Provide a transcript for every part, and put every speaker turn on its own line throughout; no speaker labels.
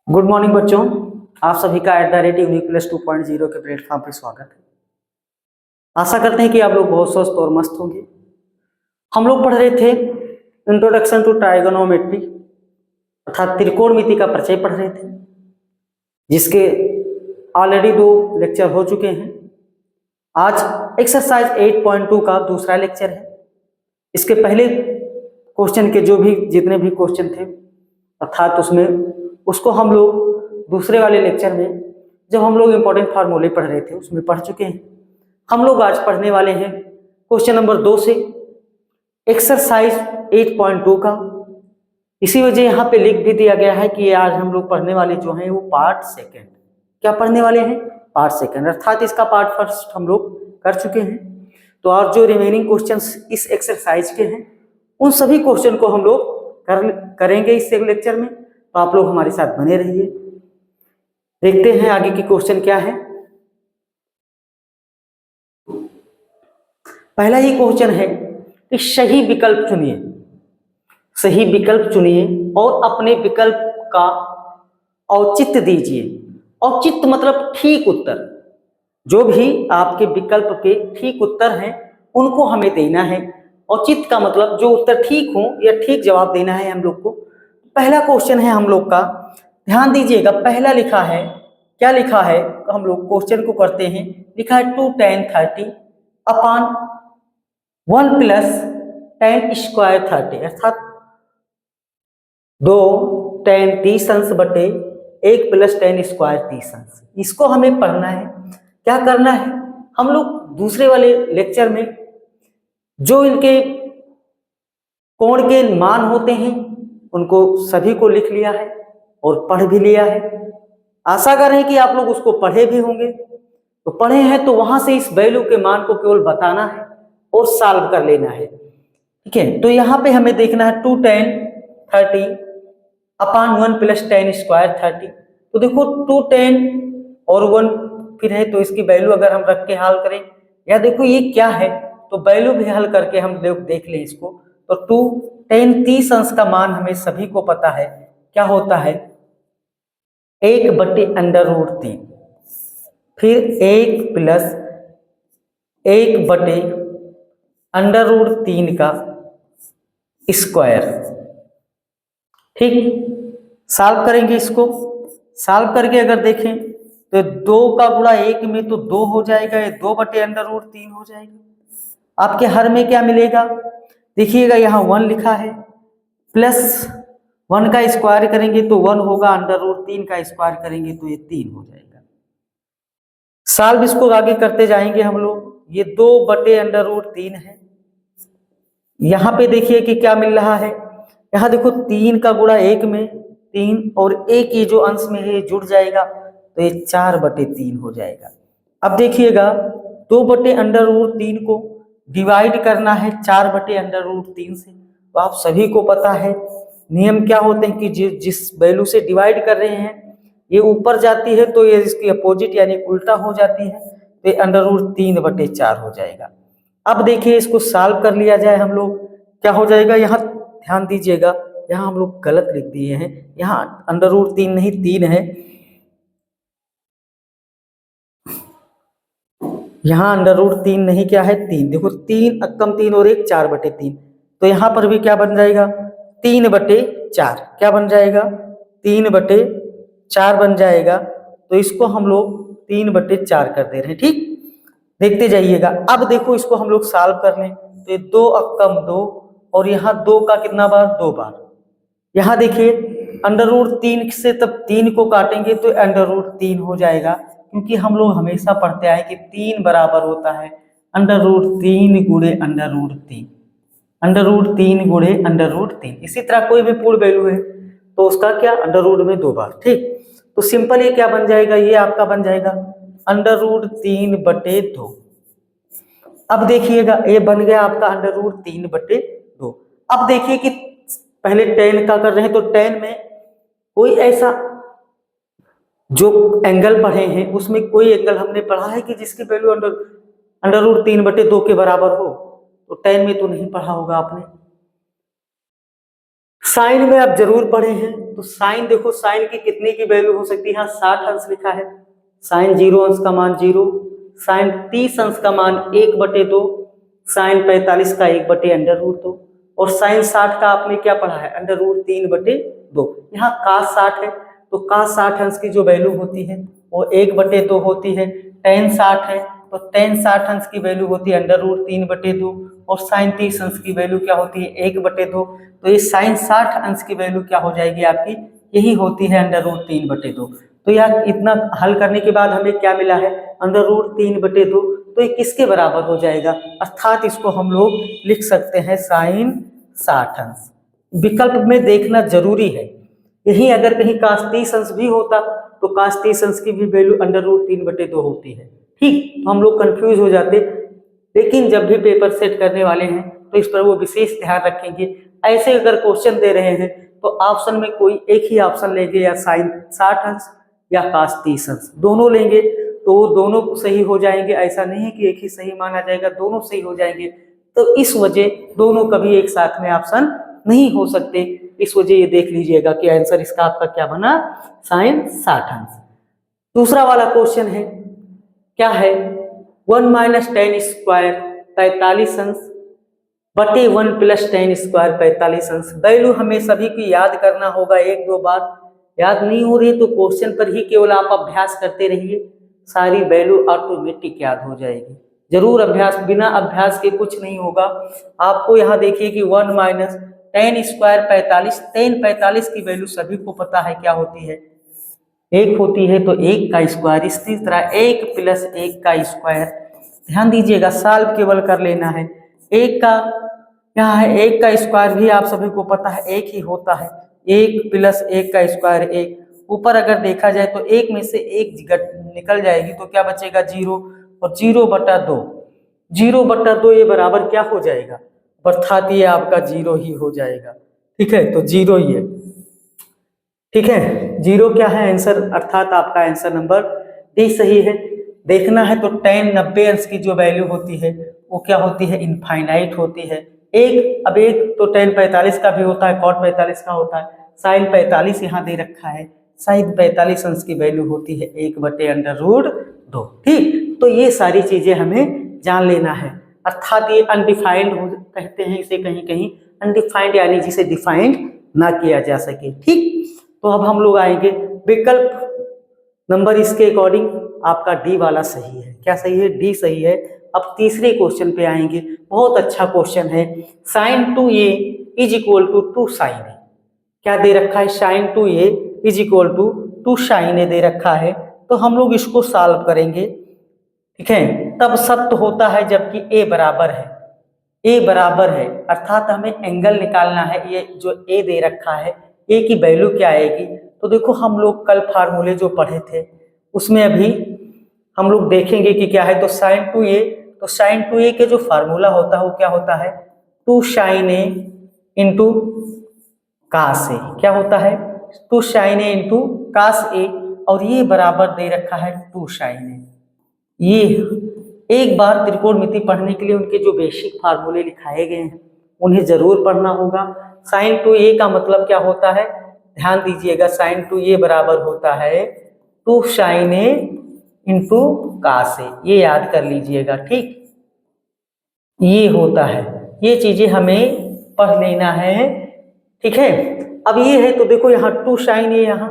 Good morning बच्चों, आप सभी का @यूनिक प्लस 2.0 के प्लेटफॉर्म पर स्वागत है। आशा करते हैं कि आप लोग बहुत स्वस्थ और मस्त होंगे। हम लोग पढ़ रहे थे इंट्रोडक्शन टू ट्राइगोनोमेट्री अर्थात त्रिकोणमिति का परिचय पढ़ रहे थे, जिसके ऑलरेडी 2 लेक्चर हो चुके हैं। आज एक्सरसाइज 8.2 का दूसरा लेक्चर है। इसके पहले क्वेश्चन के जितने भी क्वेश्चन थे अर्थात उसको हम लोग दूसरे वाले लेक्चर में जब हम लोग इंपॉर्टेंट फार्मूले पढ़ रहे थे उसमें पढ़ चुके हैं। हम लोग आज पढ़ने वाले हैं क्वेश्चन नंबर 2 से एक्सरसाइज 8.2 का। इसी वजह यहाँ पे लिख भी दिया गया है कि आज हम लोग पढ़ने वाले जो हैं वो पार्ट सेकंड। क्या पढ़ने वाले हैं? पार्ट सेकंड, अर्थात इसका पार्ट फर्स्ट हम लोग कर चुके हैं। तो और जो रिमेनिंग क्वेश्चंस इस एक्सरसाइज के हैं उन सभी क्वेश्चन को हम लोग करेंगे इस लेक्चर में। तो आप लोग हमारे साथ बने रहिए। देखते हैं आगे की क्वेश्चन क्या है। पहला ही क्वेश्चन है कि सही विकल्प चुनिए। सही विकल्प चुनिए और अपने विकल्प का औचित्य दीजिए। औचित्य मतलब ठीक उत्तर। जो भी आपके विकल्प के ठीक उत्तर हैं उनको हमें देना है। औचित्य का मतलब जो उत्तर ठीक हो या ठीक जवाब देना है हम लोग को। पहला क्वेश्चन है हम लोग का, ध्यान दीजिएगा। पहला लिखा है, क्या लिखा है? हम लोग क्वेश्चन को करते हैं। लिखा है 2 tan 30 upon 1 plus tan square 30 अर्थात 2 tan 30 अंश बटे 1 प्लस tan स्क्वायर 30 अंश। इसको हमें पढ़ना है। क्या करना है? हम लोग दूसरे वाले लेक्चर में जो इनके कोण के मान होते हैं उनको सभी को लिख लिया है और पढ़ भी लिया है। आशा कर रहे हैं कि आप लोग उसको पढ़े भी होंगे। तो पढ़े हैं तो वहां से इस वैल्यू के मान को केवल बताना है और सॉल्व कर लेना है। ठीक है, तो यहाँ पे हमें देखना है 2 tan 30 upon 1 plus tan square 30। तो देखो 2 tan और 1 फिर है तो इसकी वैल्यू अगर हम रख के हल करें, या देखो ये क्या है तो वैल्यू भी हल करके हम देख लें इसको। तो 2 tan 30 अंश का मान हमें सभी को पता है क्या होता है, 1/√3। फिर 1 प्लस 1/√3 का स्क्वायर। ठीक, सॉल्व करेंगे इसको। सॉल्व करके अगर देखें तो 2 का गुणा 1 में तो 2 हो जाएगा, ये 2/√3 हो जाएगा। आपके हर में क्या मिलेगा? देखिएगा यहाँ 1 लिखा है, प्लस 1 का स्क्वायर करेंगे तो 1 होगा, √3 का स्क्वायर करेंगे तो ये 3 हो जाएगा। सॉल्व इसको आगे करते जाएंगे हम लोग। ये 2/√3 है। यहाँ पे देखिए कि क्या मिल रहा है। यहाँ देखो 3 का गुणा 1 में 3 और 1 ये जो अंश में है जुड़ जाएगा तो ये 4/3 हो जाएगा। अब देखिएगा 2/√3 को डिवाइड करना है 4/√3 से। तो आप सभी को पता है नियम क्या होते हैं कि जिस वैल्यू से डिवाइड कर रहे हैं ये ऊपर जाती है तो ये इसकी अपोजिट यानी उल्टा हो जाती है, तो ये √3/4 हो जाएगा। अब देखिए इसको सॉल्व कर लिया जाए हम लोग, क्या हो जाएगा। यहाँ ध्यान दीजिएगा, यहाँ हम लोग गलत लिख दिए हैं। यहाँ √3 नहीं 3 है। यहाँ √3 नहीं, क्या है 3। देखो 3 कम 3 और 1 4/3। तो यहाँ पर भी क्या बन जाएगा 3/4। क्या बन जाएगा 3/4 बन जाएगा। तो इसको हम लोग 3/4 कर दे रहे हैं। ठीक, देखते जाइएगा। अब देखो इसको हम लोग सॉल्व कर लें तो 2 कम 2 और यहाँ 2 का कितना बार 2 बार। यहाँ देखिए √3 से तब 3 को काटेंगे तो √3 हो जाएगा, क्योंकि हम लोग हमेशा पढ़ते आए कि 3 बराबर होता है √3 गुणे √3, √3 गुणे √3। इसी तरह कोई भी पूर्ण वैल्यू है तो उसका क्या √ में 2 बार। ठीक, तो सिंपल ये क्या बन जाएगा, ये आपका बन जाएगा √3/2। अब देखिएगा ये बन गया आपका √3/2। अब देखिए कि पहले tan का कर रहे हैं तो tan में कोई ऐसा जो एंगल पढ़े हैं उसमें कोई एंगल हमने पढ़ा है कि जिसकी वैल्यू √3/2 के बराबर हो। तो tan में तो नहीं पढ़ा होगा आपने। साइन में आप जरूर पढ़े हैं, तो साइन देखो, साइन की कितने की वैल्यू हो सकती है, यहाँ 60 अंश लिखा है, साइन 0 अंश का मान 0, साइन 30 अंश का मान 1/2, साइन 45 का 1/√2, और साइन 60 का आपने क्या पढ़ा है, √3/2। यहाँ cos 60 है, तो cos 60 अंश की जो वैल्यू होती है वो 1/2 होती है। tan 60 है तो tan 60 अंश की वैल्यू होती है √3/2, और साइन 30 अंश की वैल्यू क्या होती है, 1/2। तो ये साइन 60 अंश की वैल्यू क्या हो जाएगी आपकी, यही होती है √3/2। तो यह इतना हल करने के बाद हमें क्या मिला है, √3/2। तो ये किसके बराबर हो जाएगा, अर्थात इसको हम लोग लिख सकते हैं साइन 60 अंश। विकल्प में देखना जरूरी है, यही अगर कहीं cos 30 अंश भी होता तो cos 30 अंश की भी वैल्यू √3/2 होती है। ठीक, तो हम लोग कंफ्यूज हो जाते, लेकिन जब भी पेपर सेट करने वाले हैं तो इस पर वो विशेष ध्यान रखेंगे। ऐसे अगर क्वेश्चन दे रहे हैं तो ऑप्शन में कोई एक ही ऑप्शन लेंगे, या साइन 60 अंश या cos 30 अंश, दोनों लेंगे तो दोनों सही हो जाएंगे। ऐसा नहीं है कि एक ही सही माना जाएगा, दोनों सही हो जाएंगे। तो इस वजह दोनों कभी एक साथ में ऑप्शन नहीं हो सकते, इस वजह ये देख लीजिएगा कि आंसर इसका आपका क्या बना, साइन 60 अंश। दूसरा वाला क्वेश्चन है, क्या है, 1 - tan स्क्वायर 45 अंश बटे 1 + tan स्क्वायर 45 अंश। वैल्यू हमें सभी को याद करना होगा, एक दो बार याद नहीं हो रही तो क्वेश्चन पर ही केवल आप अभ्यास करते रहिए, सारी वैल्यू ऑटोमेटिक याद हो जाएगी। जरूर अभ्यास, बिना अभ्यास के कुछ नहीं होगा। आपको यहाँ देखिए कि 1 - tan स्क्वायर 45, tan 45 की वैल्यू सभी को पता है क्या होती है, 1 होती है, तो 1 का स्क्वायर। इसी तरह 1 + 1 का स्क्वायर, ध्यान दीजिएगा सॉल्व केवल कर लेना है। 1 का यहाँ है, 1 का स्क्वायर भी आप सभी को पता है 1 ही होता है, 1 + 1 का स्क्वायर 1। ऊपर अगर देखा जाए तो 1 में से 1 निकल जाएगी तो क्या बचेगा, 0, और 0/2, 0/2 ये बराबर क्या हो जाएगा, अर्थात ये आपका 0 ही हो जाएगा। ठीक है, तो 0 ही है। ठीक है, 0 क्या है आंसर, अर्थात आपका आंसर नंबर डी सही है। देखना है तो tan 90 अंश की जो वैल्यू होती है वो क्या होती है, इनफाइनाइट होती है। अब एक तो tan 45 का भी होता है, cot 45 का होता है, साइन 45 यहाँ दे रखा है, साइन 45 अंश की वैल्यू होती है 1/√2। ठीक, तो ये सारी चीजें हमें जान लेना है, अर्थात ये अनडिफाइंड हो कहते हैं इसे, कहीं कहीं अनडिफाइंड यानी जिसे डिफाइंड ना किया जा सके। ठीक, तो अब हम लोग आएंगे विकल्प नंबर, इसके अकॉर्डिंग आपका डी वाला सही है। क्या सही है, डी सही है। अब तीसरे क्वेश्चन पे आएंगे, बहुत अच्छा क्वेश्चन है, sin 2a = 2 sin a। क्या दे रखा है, sin 2a = 2 sin a दे रखा है, तो हम लोग इसको सॉल्व करेंगे। ठीक है, तब सत्य होता है जबकि a बराबर है, a बराबर है, अर्थात हमें एंगल निकालना है। ये जो a दे रखा है, a की वैल्यू क्या आएगी, तो देखो हम लोग कल फार्मूले जो पढ़े थे उसमें अभी हम लोग देखेंगे कि क्या है। तो sin 2a, तो sin 2a के जो फार्मूला होता है वो क्या होता है, 2 sin a × cos a। क्या होता है, 2 sin a × cos a, और ये बराबर दे रखा है 2 sin a। ये एक बार त्रिकोणमिति पढ़ने के लिए उनके जो बेसिक फार्मूले लिखाए गए हैं उन्हें जरूर पढ़ना होगा। sin 2a का मतलब क्या होता है, ध्यान दीजिएगा, sin 2a बराबर होता है 2 sin a × cos a, ये याद कर लीजिएगा। ठीक, ये होता है, ये चीजें हमें पढ़ लेना है। ठीक है, अब ये है तो देखो यहाँ 2 sin a, यहाँ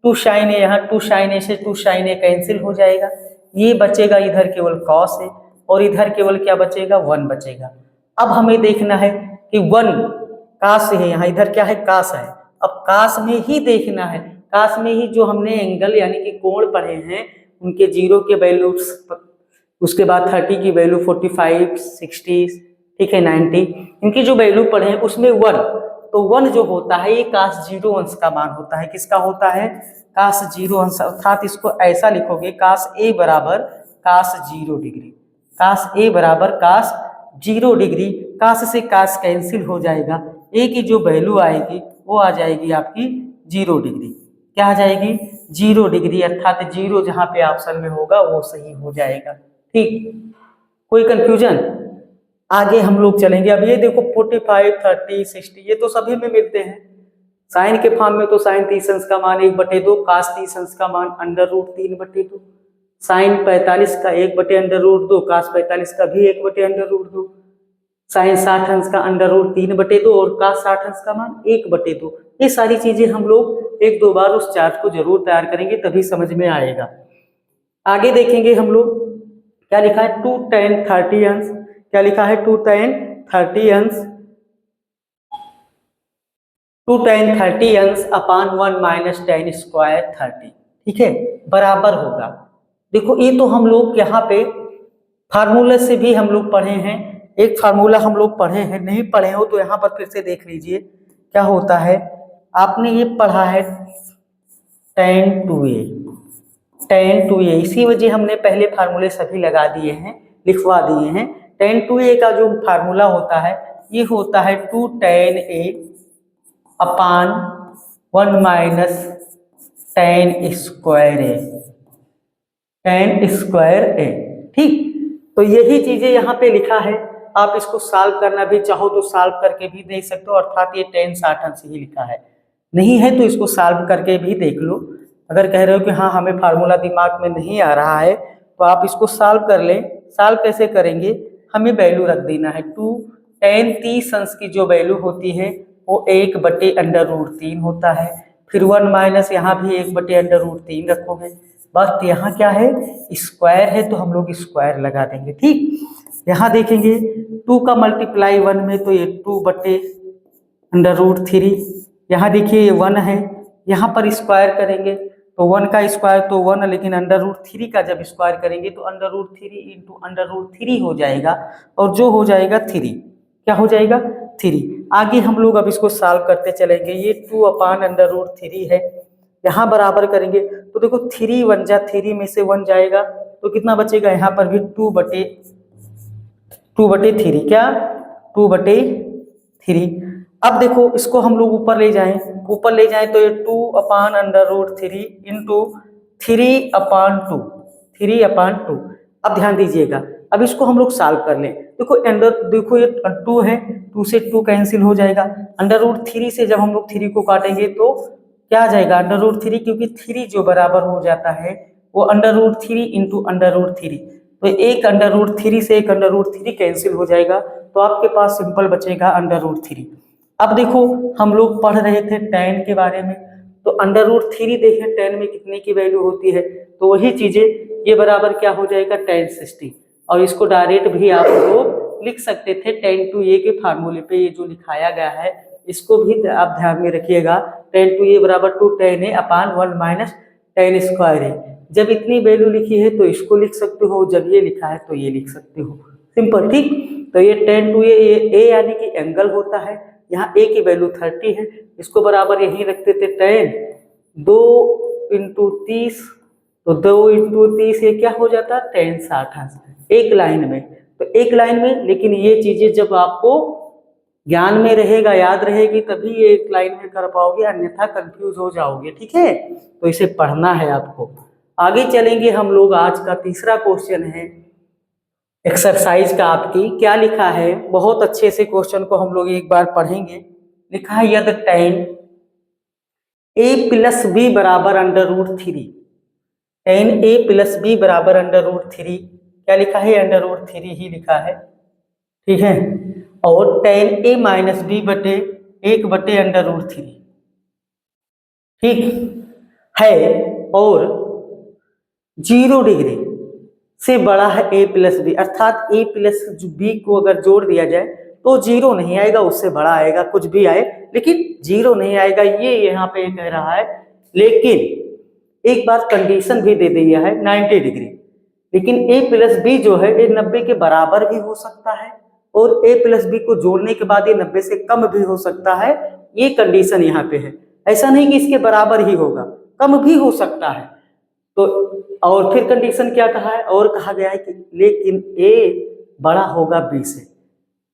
2 sin a, यहाँ 2 sin a से 2 sin a कैंसिल हो जाएगा, ये बचेगा इधर केवल cos a, और इधर केवल क्या बचेगा, 1 बचेगा। अब हमें देखना है कि 1 cos है, यहाँ इधर क्या है, cos है। अब cos में ही देखना है, cos में ही जो हमने एंगल यानी कि कोण पढ़े हैं उनके 0 के वैल्यू, उसके बाद 30 की वैल्यू, 45, 60, ठीक है, 90, इनकी जो वैल्यू पढ़े हैं उसमें 1, तो 1 जो होता है ये cos 0 अंश का मान होता है। किसका होता है, cos 0 अंश, अर्थात इसको ऐसा लिखोगे, cos a बराबर cos 0 डिग्री, cos a बराबर cos 0 डिग्री, cos से cos कैंसिल हो जाएगा, a की जो वैल्यू आएगी वो आ जाएगी आपकी 0 डिग्री। क्या आ जाएगी, 0 डिग्री, अर्थात 0 जहाँ पे ऑप्शन में होगा वो सही हो जाएगा। ठीक, कोई कंफ्यूजन, आगे हम लोग चलेंगे। अब ये देखो 45, 30, 60 ये तो सभी में मिलते हैं, साइन के फॉर्म में तो साइन 30 अंश का मान 1/2, कास 30 अंश का मान √3/2, साइन 45 का 1/√2, कास 45 का भी 1/√2, साइन 60 अंश का √3/2 और कास 60 अंश का मान 1/2। ये सारी चीजें हम लोग एक दो बार उस चार्ट को जरूर तैयार करेंगे, तभी समझ में आएगा। आगे देखेंगे हम लोग क्या लिखा है, 2 tan 30 अंश, क्या लिखा है 2 tan 30 अंश, 2 tan 30 अंश अपान 1 माइनस tan स्क्वायर 30, ठीक है, बराबर होगा। देखो ये तो हम लोग यहाँ पे फार्मूला से भी हम लोग पढ़े हैं, एक फार्मूला हम लोग पढ़े हैं, नहीं पढ़े हो तो यहाँ पर फिर से देख लीजिए क्या होता है। आपने ये पढ़ा है tan 2a, tan 2a, इसी वजह हमने पहले फार्मूले सभी लगा दिए हैं, लिखवा दिए हैं। tan 2a का जो फार्मूला होता है ये होता है 2 tan a upon 1 minus tan square a, tan square a, ठीक। तो यही चीजें यहाँ पे लिखा है, आप इसको सॉल्व करना भी चाहो तो सॉल्व करके भी देख सकते हो, अर्थात ये tan 60 अंश ही लिखा है, नहीं है तो इसको सॉल्व करके भी देख लो। अगर कह रहे हो कि हाँ हमें फार्मूला दिमाग में नहीं आ रहा है तो आप इसको सॉल्व कर लें। सॉल्व कैसे करेंगे, हमें वैल्यू रख देना है 2 tan 30 अंश की जो वैल्यू होती है वो 1/√3 होता है, फिर 1 माइनस यहाँ भी 1/√3 रखोगे, बस यहाँ क्या है स्क्वायर है तो हम लोग स्क्वायर लगा देंगे, ठीक। यहाँ देखेंगे 2 का मल्टीप्लाई 1 में तो ये 2/√3, यहाँ देखिए ये 1 है, यहाँ पर स्क्वायर करेंगे तो 1 का स्क्वायर तो 1, लेकिन √3 का जब स्क्वायर करेंगे तो √3 इंटू √3 हो जाएगा, और जो हो जाएगा 3, क्या हो जाएगा 3। आगे हम लोग अब इसको सॉल्व करते चलेंगे, ये 2/√3 है, यहाँ बराबर करेंगे तो देखो 3 1 जा 3 में से 1 जाएगा तो कितना बचेगा, यहाँ पर भी 2/3, क्या 2/3। अब देखो इसको हम लोग ऊपर ले जाएं तो ये 2/√3 इंटू 3/2। अब ध्यान दीजिएगा, अब इसको हम लोग सॉल्व कर लें। देखो ये 2 है, 2 से 2 कैंसिल हो जाएगा, √3 से जब हम लोग 3 को काटेंगे तो क्या आ जाएगा √3, क्योंकि 3 जो बराबर हो जाता है वो √3 इंटू √3, तो एक √3 से एक √3 कैंसिल हो जाएगा, तो आपके पास सिंपल बचेगा √3। अब देखो हम लोग पढ़ रहे थे tan के बारे में, तो √3 देखें tan में कितने की वैल्यू होती है, तो वही चीजें ये बराबर क्या हो जाएगा tan 60, और इसको डायरेक्ट भी आप लोग लिख सकते थे tan 2a के फार्मूले पे, ये जो लिखाया गया है इसको भी आप ध्यान में रखिएगा, tan 2a बराबर 2 tan a upon 1 minus tan square a। जब इतनी वैल्यू लिखी है तो इसको लिख सकते हो, जब ये लिखा है तो ये लिख सकते हो, सिंपल, ठीक। तो ये tan 2a a यानी कि एंगल होता है, यहाँ a की वैल्यू 30 है, इसको बराबर यही रखते थे tan 2 इंटू 30, तो 2 इंटू 30 ये क्या हो जाता है tan 60 एक लाइन में, तो एक लाइन में। लेकिन ये चीजें जब आपको ज्ञान में रहेगा, याद रहेगी, तभी ये एक लाइन में कर पाओगे, अन्यथा कंफ्यूज हो जाओगे, ठीक है। तो इसे पढ़ना है आपको। आगे चलेंगे हम लोग, आज का तीसरा क्वेश्चन है एक्सरसाइज का, आपकी क्या लिखा है, बहुत अच्छे से क्वेश्चन को हम लोग एक बार पढ़ेंगे। लिखा है यदि tan a प्लस b बराबर √3, tan a प्लस b बराबर √3, क्या लिखा है √3 ही लिखा है, ठीक है, और tan a माइनस b बटे 1/√3, ठीक है, और 0 डिग्री से बड़ा है a प्लस बी, अर्थात a प्लस b को अगर जोड़ दिया जाए तो 0 नहीं आएगा, उससे बड़ा आएगा, कुछ भी आए लेकिन 0 नहीं आएगा, ये यहाँ पे कह रहा है। लेकिन एक बार कंडीशन भी दे दिया है 90 डिग्री, लेकिन a प्लस बी जो है ये 90 के बराबर भी हो सकता है, और a प्लस बी को जोड़ने के बाद ये 90 से कम भी हो सकता है, ये कंडीशन यहाँ पे है। ऐसा नहीं कि इसके बराबर ही होगा, कम भी हो सकता है। तो और फिर कंडीशन क्या कहा है, और कहा गया है कि लेकिन a बड़ा होगा b से,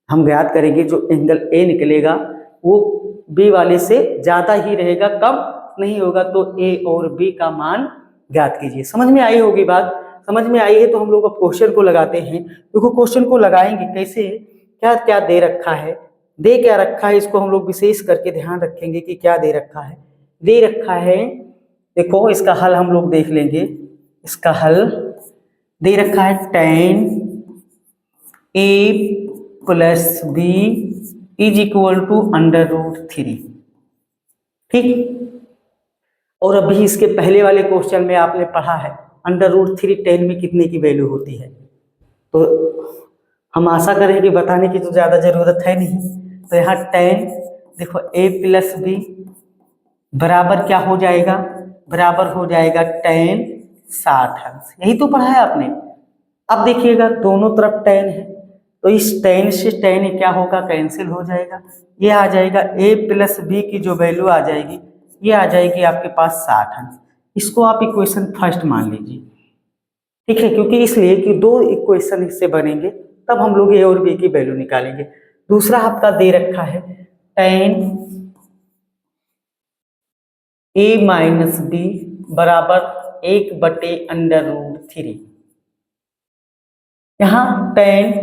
हम ज्ञात करेंगे जो एंगल a निकलेगा वो b वाले से ज्यादा ही रहेगा, कम नहीं होगा, तो a और b का मान ज्ञात कीजिए। समझ में आई होगी बात, समझ में आई है तो हम लोग अब क्वेश्चन को लगाते हैं। देखो क्वेश्चन को लगाएंगे कैसे, क्या क्या दे रखा है दे क्या रखा है इसको हम लोग विशेष करके ध्यान रखेंगे कि क्या दे रखा है। दे रखा है, देखो इसका हल हम लोग देख लेंगे। इसका हल दे रखा है tan a plus b is equal to √3। ठीक, और अभी इसके पहले वाले क्वेश्चन में आपने पढ़ा है √3 tan में कितने की वैल्यू होती है, तो हम आशा करें कि बताने की तो ज़्यादा ज़रूरत है नहीं। तो यहाँ tan देखो a प्लस बी बराबर क्या हो जाएगा, बराबर हो जाएगा tan 60 अंश। यही तो पढ़ा है आपने। अब देखिएगा दोनों तरफ tan है, तो इस tan से tan क्या होगा, कैंसिल हो जाएगा। ये आ जाएगा a प्लस बी की जो वैल्यू आ जाएगी ये आ जाएगी आपके पास 60 अंश। इसको आप इक्वेशन फर्स्ट मान लीजिए। ठीक है, क्योंकि इसलिए कि दो इक्वेशन इससे बनेंगे तब हम लोग a और b की वैल्यू निकालेंगे। दूसरा आपका दे रखा है tan a माइनस बी बराबर 1/√3। यहाँ tan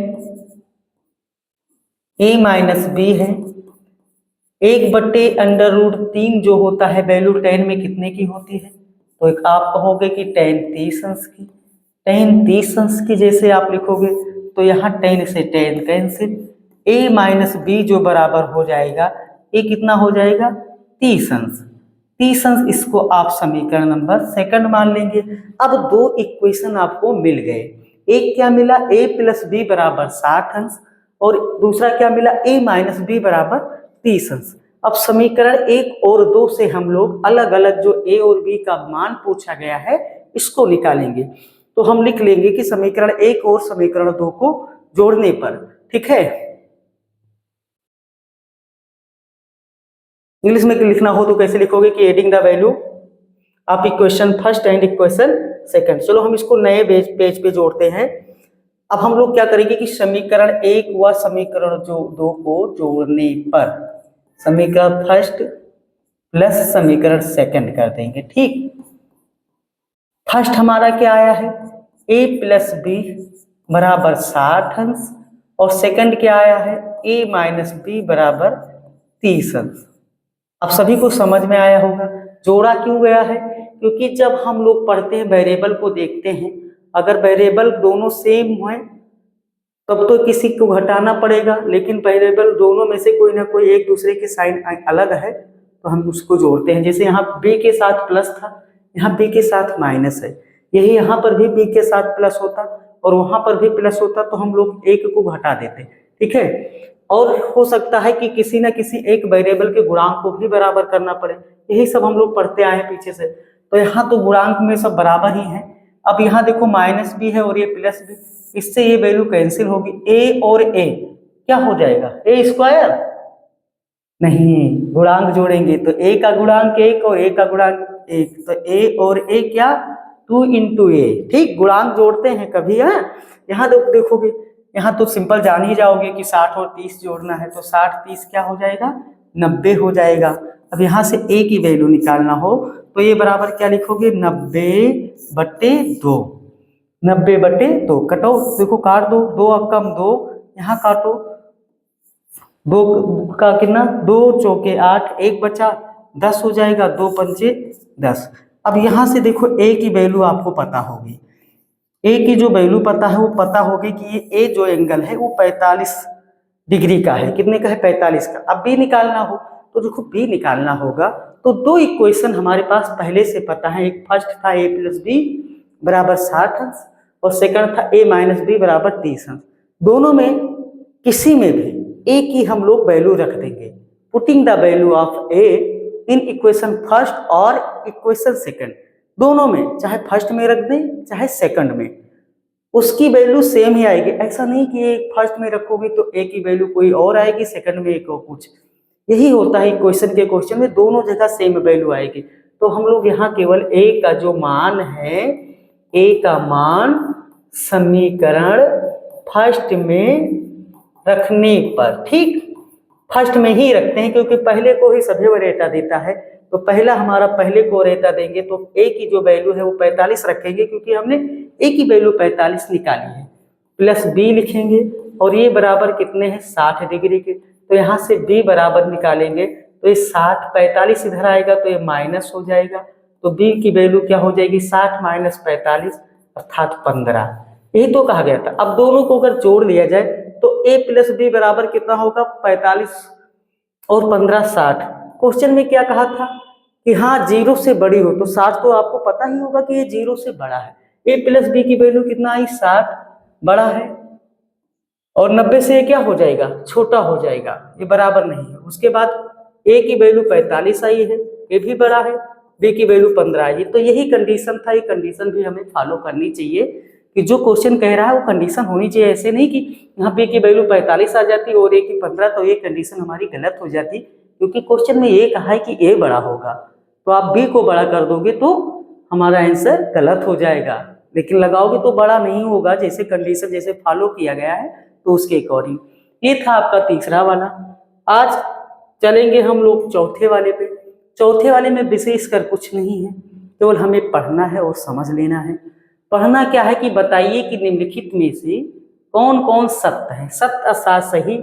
a माइनस बी है, 1/√3 जो होता है वैल्यू tan में कितने की होती है, तो एक आप कहोगे कि tan 30 अंश की। tan 30 अंश की जैसे आप लिखोगे तो यहाँ tan से tan cancel, a minus b जो बराबर हो जाएगा ये कितना हो जाएगा 30 अंश। 30 अंश इसको आप समीकरण नंबर सेकंड मान लेंगे। अब दो इक्वेशन आपको मिल गए, एक क्या मिला a प्लस बी बराबर 60 अंश और दूसरा क्या मिला a माइनस बी बराबर 30 अंश। अब समीकरण 1 और 2 से हम लोग अलग अलग जो a और b का मान पूछा गया है इसको निकालेंगे। तो हम लिख लेंगे कि समीकरण 1 और समीकरण 2 को जोड़ने पर, ठीक है। इंग्लिश में लिखना हो तो कैसे लिखोगे कि adding the value of equation first and equation second. चलो हम इसको नए पेज पे जोड़ते हैं। अब हम लोग क्या करेंगे कि समीकरण 1 व समीकरण 2 को जोड़ने पर समीकरण फर्स्ट प्लस समीकरण सेकंड कर देंगे। ठीक, फर्स्ट हमारा क्या आया है a प्लस बी बराबर 60 अंश और सेकंड क्या आया है a माइनस बी बराबर 30 अंश। अब सभी को समझ में आया होगा जोड़ा क्यों गया है, क्योंकि जब हम लोग पढ़ते हैं वेरिएबल को देखते हैं, अगर वेरिएबल दोनों सेम हैं तब तो किसी को घटाना पड़ेगा, लेकिन वेरिएबल दोनों में से कोई ना कोई एक दूसरे के साइन अलग है तो हम उसको जोड़ते हैं। जैसे यहाँ b के साथ प्लस था, यहाँ b के साथ माइनस है, यही यहाँ पर भी b के साथ प्लस होता और वहां पर भी प्लस होता तो हम लोग एक को घटा देते। ठीक है, और हो सकता है कि किसी न किसी एक वेरिएबल के गुणांक को भी बराबर करना पड़े, यही सब हम लोग पढ़ते आए हैं पीछे से। तो यहाँ तो गुणांक में सब बराबर ही है। अब यहाँ देखो माइनस भी है और ये प्लस भी, इससे ये वैल्यू कैंसिल होगी। a और a क्या हो जाएगा a स्क्वायर, नहीं गुणांक जोड़ेंगे तो a का गुणांक 1 और a का गुणांक 1, तो a और a क्या 2 इंटू a। ठीक, गुणांक जोड़ते हैं कभी है। यहाँ देखोगे यहाँ तो सिंपल जान ही जाओगे कि 60 और 30 जोड़ना है तो 60 30 क्या हो जाएगा 90 हो जाएगा। अब यहाँ से a की वैल्यू निकालना हो तो ये बराबर क्या लिखोगे 90/2, 90/2 कटो, देखो काट दो, 2 कम 2 यहाँ काटो, 2 का कितना 2 चौके 8, 1 बचा 10 हो जाएगा, 2 पंचे 10। अब यहाँ से देखो a की वैल्यू आपको पता होगी, a की जो वैल्यू पता है वो पता होगी कि ये a जो एंगल है वो 45 डिग्री का है। कितने का है 45 का। अब b निकालना हो तो देखो b निकालना होगा तो दो इक्वेशन हमारे पास पहले से पता है, एक फर्स्ट था a प्लस बी बराबर 60 अंश और सेकंड था a माइनस बी बराबर 30 अंश। दोनों में किसी में भी a की हम लोग वैल्यू रख देंगे, putting the value of a in equation first और इक्वेशन सेकंड, दोनों में चाहे फर्स्ट में रख दें चाहे सेकंड में, उसकी वैल्यू सेम ही आएगी। ऐसा नहीं कि एक फर्स्ट में रखोगे तो a की वैल्यू कोई और आएगी, सेकंड में एक और कुछ, यही होता है क्वेश्चन में दोनों जगह सेम वैल्यू आएगी। तो हम लोग यहाँ केवल a का जो मान है, a का मान समीकरण फर्स्ट में रखने पर, ठीक फर्स्ट में ही रखते हैं क्योंकि पहले को ही सभी वरीयता देता है, तो पहला हमारा पहले को वरीयता देंगे तो a की जो वैल्यू है वो 45 रखेंगे क्योंकि हमने a की वैल्यू 45 निकाली है, प्लस b लिखेंगे और ये बराबर कितने हैं 60 डिग्री के। तो यहाँ से b बराबर निकालेंगे तो ये 60, 45 इधर आएगा तो ये माइनस हो जाएगा, तो b की वैल्यू क्या हो जाएगी 60 माइनस 45 अर्थात 15। यही तो कहा गया था। अब दोनों को अगर जोड़ लिया जाए तो a प्लस बी बराबर कितना होगा 45 और 15 60। क्वेश्चन में क्या कहा था कि हाँ 0 से बड़ी हो, तो 60 तो आपको पता ही होगा कि ये 0 से बड़ा है। a प्लस बी की वैल्यू कितना आई 60 बड़ा है, और 90 से ये क्या हो जाएगा छोटा हो जाएगा, ये बराबर नहीं है। उसके बाद a की वैल्यू 45 आई है, ये भी बड़ा है, b की वैल्यू 15 आई है। तो यही कंडीशन था, ये कंडीशन भी हमें फॉलो करनी चाहिए कि जो क्वेश्चन कह रहा है वो कंडीशन होनी चाहिए। ऐसे नहीं कि यहाँ b की वैल्यू 45 आ जाती और a की 15, तो ये कंडीशन हमारी गलत हो जाती, क्योंकि क्वेश्चन में ये कहा है कि a बड़ा होगा, तो आप b को बड़ा कर दोगे तो हमारा आंसर गलत हो जाएगा। लेकिन लगाओगे तो बड़ा नहीं होगा, जैसे कंडीशन जैसे फॉलो किया गया है तो उसके अकॉर्डिंग। ये था आपका तीसरा वाला। आज चलेंगे हम लोग चौथे वाले पे। चौथे वाले में विशेष कर कुछ नहीं है, केवल हमें पढ़ना है और समझ लेना है। पढ़ना क्या है कि बताइए कि निम्नलिखित में से कौन कौन सत्य है, सत्य अर्थात सही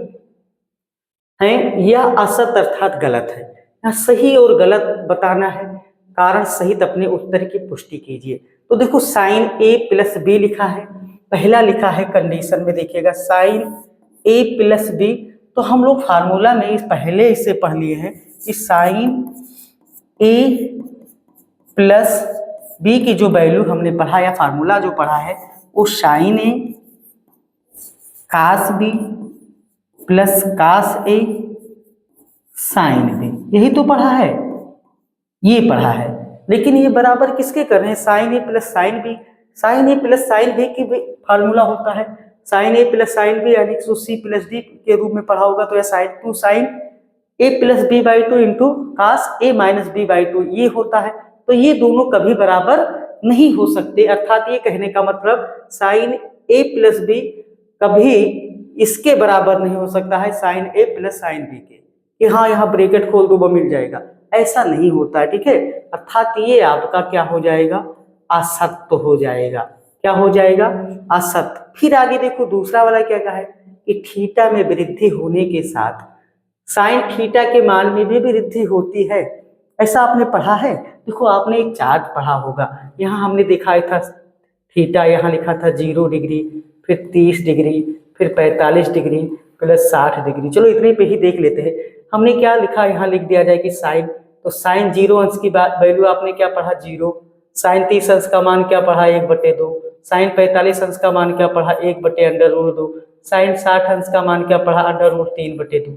है या असत्य अर्थात गलत है। यहाँ सही और गलत बताना है, कारण सहित अपने उत्तर की पुष्टि कीजिए। तो देखो साइन a प्लस बी लिखा है, पहला लिखा है कंडीशन में देखिएगा साइन a प्लस बी। तो हम लोग फार्मूला में इस पहले इससे पढ़ लिए हैं कि साइन a प्लस बी की जो वैल्यू हमने पढ़ा या फार्मूला जो पढ़ा है वो sine a cos b plus cos a sine b, यही तो पढ़ा है, ये पढ़ा है। लेकिन ये बराबर किसके कर रहे हैं sign a plus sine B. Sign a plus sine B की फार्मूला होता है sign a plus sine B, यानी सी प्लस डी के रूप में पढ़ा होगा, तो यह sine two sine a plus b by two into cos a minus b by two ये होता है। तो ये दोनों कभी बराबर नहीं हो सकते, अर्थात ये कहने का मतलब साइन ए प्लस बी कभी इसके बराबर नहीं हो सकता है sign a plus sine B के, कि हाँ यहाँ ब्रैकेट खोल दो वो मिल जाएगा, ऐसा नहीं होता है। ठीक है, अर्थात ये आपका क्या हो जाएगा असत्य हो जाएगा। क्या हो जाएगा असत्य। फिर आगे देखो दूसरा वाला क्या कहा है कि थीटा में वृद्धि होने के साथ साइन थीटा के मान में भी वृद्धि होती है, ऐसा आपने पढ़ा है। देखो आपने एक चार्ट पढ़ा होगा, यहाँ हमने दिखाया था थीटा, यहाँ लिखा था 0 डिग्री, फिर 30 डिग्री, फिर 45 डिग्री प्लस 60 डिग्री। चलो इतने पे ही देख लेते हैं। हमने क्या लिखा, यहाँ लिख दिया जाए कि साइन, तो साइन 0 अंश की वैल्यू आपने क्या पढ़ा 0, साइन 30 अंश का मान क्या पढ़ा 1/2, साइन 45 अंश का मान क्या पढ़ा 1/√2, साइन 60 अंश का मान क्या पढ़ा √3/2।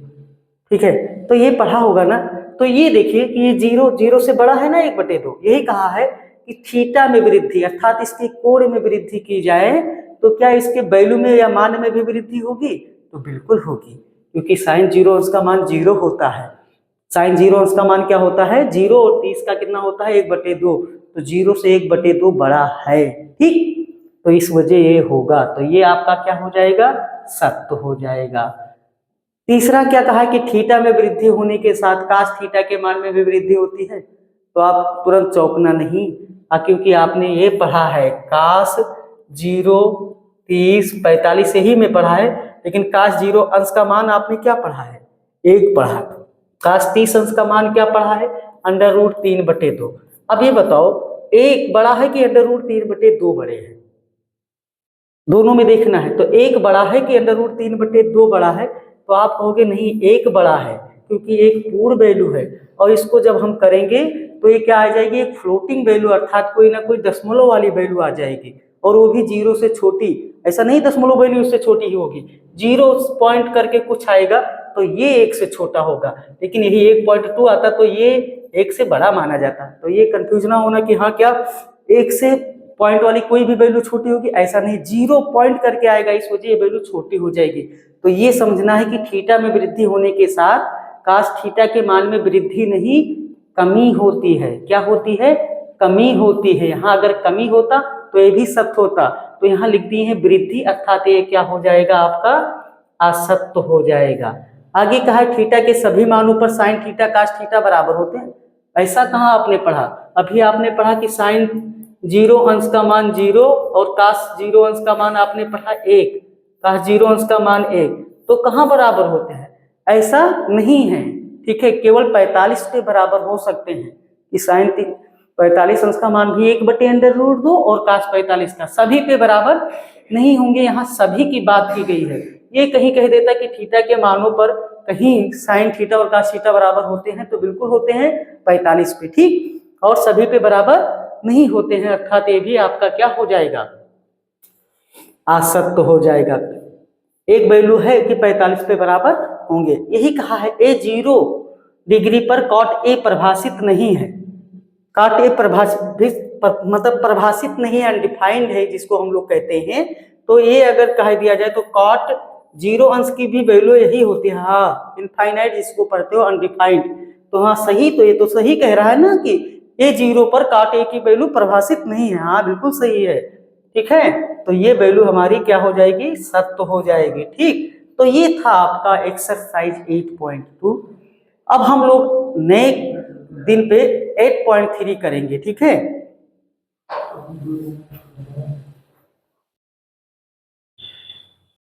ठीक है, तो ये पढ़ा होगा ना। तो ये देखिए कि ये 0 से बड़ा है ना 1/2, यही कहा है कि थीटा में वृद्धि अर्थात इसके कोण में वृद्धि की जाए तो क्या इसके वैल्यू में या मान में भी वृद्धि होगी, तो बिल्कुल होगी, क्योंकि साइन 0 अंश का मान 0 होता है। साइन 0 अंश का मान क्या होता है 0, और 30 का कितना होता है 1/2, तो 0 से 1/2 बड़ा है। ठीक, तो इस वजह ये होगा, तो ये आपका क्या हो जाएगा सत्य हो जाएगा। तीसरा क्या कहा कि थीटा में वृद्धि होने के साथ कास थीटा के मान में भी वृद्धि होती है, तो आप तुरंत चौंकना नहीं, क्योंकि आपने ये पढ़ा है कास 0, 30, 45 यही में पढ़ा है, लेकिन कास 0 अंश का मान आपने क्या पढ़ा है 1 पढ़ा, कास 30 अंश का मान क्या पढ़ा है √3/2। अब ये बताओ 1 बड़ा है कि √3/2 बड़े हैं, दोनों में देखना है। तो 1 बड़ा है कि √3/2 बड़ा है, तो आप कहोगे नहीं 1 बड़ा है, क्योंकि एक पूर्ण वैल्यू है, और इसको जब हम करेंगे तो ये क्या आ जाएगी एक फ्लोटिंग वैल्यू, अर्थात कोई ना कोई दशमलव वाली वैल्यू आ जाएगी, और वो भी 0 से छोटी। ऐसा नहीं दशमलव वैल्यू उससे छोटी ही होगी, 0 पॉइंट करके कुछ आएगा तो ये 1 से छोटा होगा, लेकिन यही 1.2 आता तो ये 1 से बड़ा माना जाता। तो ये कंफ्यूज ना होना कि हाँ क्या 1 से पॉइंट वाली कोई भी वैल्यू छोटी होगी, ऐसा नहीं, 0 पॉइंट करके आएगा, इस वजह ये वैल्यू छोटी हो जाएगी। तो ये समझना है कि थीटा में वृद्धि होने के साथ कास थीटा के मान में वृद्धि नहीं कमी होती है। क्या होती है कमी होती है। यहाँ अगर कमी होता तो ये भी सत्य होता, तो यहाँ लिख दिए हैं वृद्धि, अर्थात ये क्या हो जाएगा आपका असत्य हो जाएगा। आगे कहा है थीटा के सभी मानों पर साइन थीटा कास थीटा बराबर होते हैं, ऐसा कहाँ आपने पढ़ा। अभी आपने पढ़ा कि साइन 0 अंश का मान 0 और कास 0 अंश का मान आपने पढ़ा 1, कास 0 अंश का मान 1, तो कहाँ बराबर होते हैं ऐसा नहीं है, ठीक है। केवल 45 के बराबर हो सकते हैं कि साइन 45 अंश का मान भी 1/√2 और cos 45 का सभी पे बराबर नहीं होंगे। यहाँ सभी की बात की गई है। ये कहीं कह देता कि थीटा के मानों पर कहीं साइन थीटा और cos थीटा बराबर होते हैं, तो बिल्कुल होते हैं 45 पे, ठीक। और सभी पे बराबर नहीं होते हैं, अर्थात ये भी आपका क्या हो जाएगा, असत्य हो जाएगा। एक वैल्यू है कि 45 पे बराबर होंगे। यही कहा है ए 0 डिग्री पर कॉट ए परिभाषित नहीं है। कॉट ए मतलब परिभाषित नहीं है, अनडिफाइंड है जिसको हम लोग कहते हैं। तो ये अगर कह दिया जाए तो कॉट 0 अंश की भी वैल्यू यही होती है। हाँ, इनफाइनाइट जिसको पढ़ते हो, अनडिफाइंड। तो हाँ सही, तो ये तो सही कह रहा है ना कि ए 0 पर कॉट ए की वैल्यू परिभाषित नहीं है। हाँ बिल्कुल सही है, ठीक है। तो ये वैल्यू हमारी क्या हो जाएगी, सत्य हो जाएगी, ठीक। तो ये था आपका एक्सरसाइज 8.2। अब हम लोग नए दिन पे 8.3 करेंगे, ठीक है।